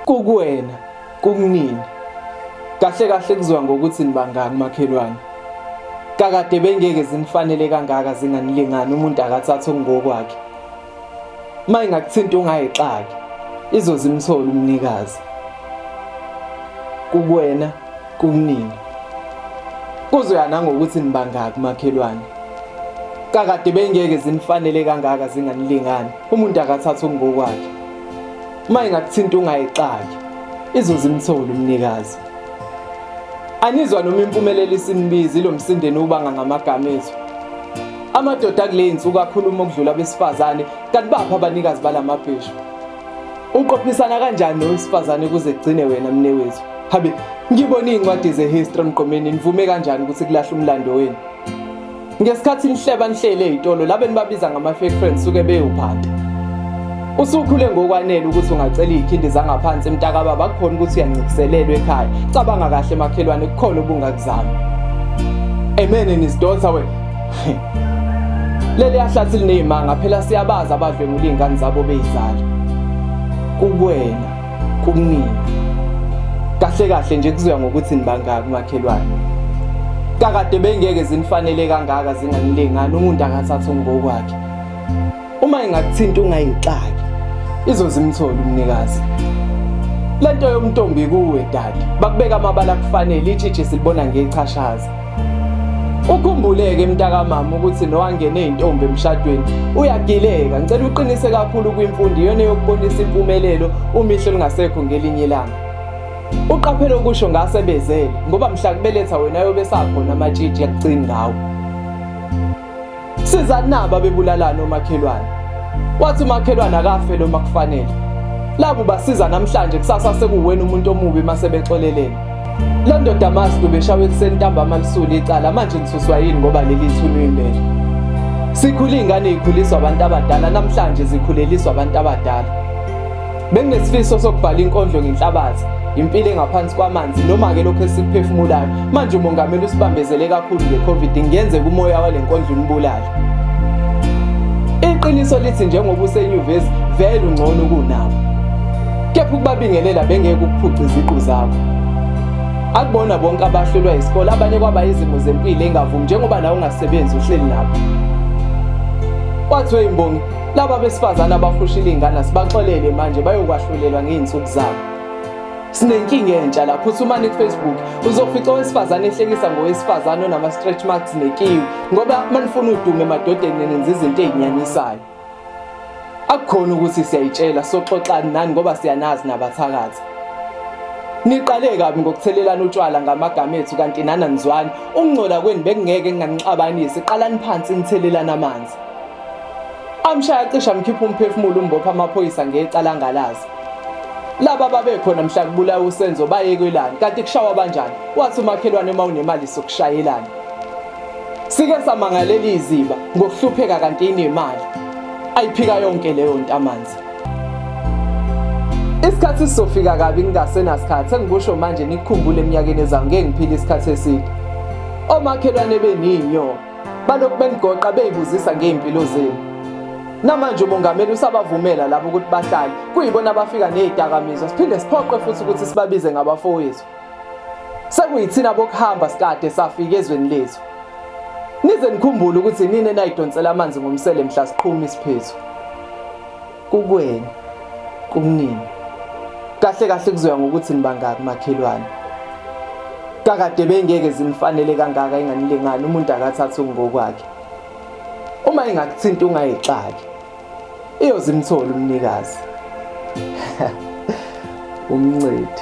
Kukuwena, kunini. Kahle kahle kuzwa ngokuthi nibangaki makhelwane. Kakade bengeke zinifanele kangaka zinganilingani umuntu akathatha ngokwakhe. Mayingakuthinta ungayixaki, izozimthola umnikazi. Kukuwena, kunini. Kuzoyana ngokuthi nibangaki makhelwane. Kakade bengeke zinifanele kangaka zinganilingani umuntu akathatha ngokwakhe. Mayingakuthinta ungayixaki, izozimthola umnikazi. Anizwa noma impumelelo isinibiza lo msindeni ubanga ngamagama ethu. Amadoda kule insuku akhuluma okudlula besifazane kanti bapha abanikazi balamabheshu. Uqophisana kanjani nowesifazane kuze kugcine wena mnewethu? Habe ngibona incwadi zehistory mqomeni nivume kanjani ukuthi kulahle umlando wenu. Ngesikhathi nihleba nihlele ezitolo labe nibabiza ngama fake friends suke beyuphanda. Usukhule ngokwanele ukuthi ungacela izikhindi zangaphansi emntaka baba akukhona ukuthi uyancikiselelwa ekhaya. Cabanga kahle makhelwane kukhona obungakuzama. Amen nisidotha we. Leli yahlathi linezimanga phela siyabaza abadlwengula izingane zabo beyizala. Kukuwena, kunini. Kahle kahle nje kuzoya ngokuthi nibangaki makhelwane. Kakade bengeke zinifanele kangaka zinganilingani umuntu akathatha ngokwakhe. Uma ingakuthinta ungayixaki, izozimthola umnikazi. Lento yomntombi kuwe dad, bakubeka amabala kufanele ijiji silibona ngechashaza. Ukhumbuleke mntaka mama ukuthi nowangene izintombi emshadweni uyagileka. Ngicela uqinise kakhulu kwimfundo iyona yokubonisa impumelelo umihlo lingasekho ngelinye ilanga. Uqaphele ukusho ngasebezele ngoba mhla kubeletha wena yobe sakhona amatshitshi yakugcina ngawo. Siza naba bebulalana omakhelwane. Wathi umakhelwane akafe lo makufanele. Labo basiza namhlanje kusasa sekuwena umuntu omubi mase bexolelene. Le ndoda masidu beshawe ekuseni ntambama lisuli icala manje nisuswa yini ngoba leli thunu impela. Sikhula ingane ezikhuliswa abantu abadala namhlanje zikhuleliswa abantu abadala. Benginesifiso sokubhala inkondlo ngenhlabathi, impilo engaphansi kwamanzi noma ke lokho esikuphefumulayo. Manje umongameli usibambezele kakhulu ngeCovid ngiyenze kumoya wale nkondlo unibulala. Iqiniso lithi njengoba usenyuvesi vele ungcono kunawo. Kepha ukubabingelela bengeke ukuphuca iziqu zakho. Akubona bonke abahlolwa isikole abanye kwaba izimo zempilo engavumi njengoba nawe ungasebenzi uhleli nabo. Wathi weyimbongi laba besifazana abahushila izingane sibaxolele manje bayokwahlulelwa ngeinsuku zabo. Sinenkinga entsha lapho uthumani kuFacebook uzofica owesifazane ehlekisa ngowesifazane onama stretch marks nekiwi ngoba manifuna udume emadodeni nenza izinto ezinyanisayo. Akukhona ukuthi siyayitshela soxoxana nani ngoba siyanazi nabathakathi. Niqale kabi ngokuthelelana utshwala ngamagama ethu kanti nana nizwani ukungcola kwenu bekungeke nginganixabanisi qalani phansi nithelelana amanzi. Amshaya cisha mkhipha umphefumulo umbopha amaphoyisa ngecala ngalazi. Laba babekhona mhla kubulawa usenzo bayekwelana kanti kushawa kanjani wathi umakhelwane mawunemali sokushayelana. Sike samangalela iziba ngokuhlupheka kanti inemali ayiphika yonke leyo nto amanzi. Isikhathi sizofika kabi ngingasenasikhathi engikusho manje nikukhumbule eminyakeni ezayo ngeke ngiphile isikhathi eside. Omakhelwane beninyo balokhu benigoqa beyibuzisa ngeimpilo zenu. Namanje umongameli usabavumela labo ukuthi bahlale kuyibona abafika nezidakamizwa siphinde siphoqe futhi ukuthi sibabize ngabafowethu. Sekuyithina bokuhamba sikade safika ezweni lethu. Nize nikhumbule ukuthi nini enayidonsela amanzi ngomsele mhla siqhuma isiphethu. Kukuwena, kunini. Kahle kahle kuzoya ngokuthi nibangaki makhelwane. Kakade bengeke zinifanele kangaka inganilingani umuntu akathatha ngokwakhe. Uma ingakuthinta ungayixaki, iyozimthola umnikazi. uMncedy.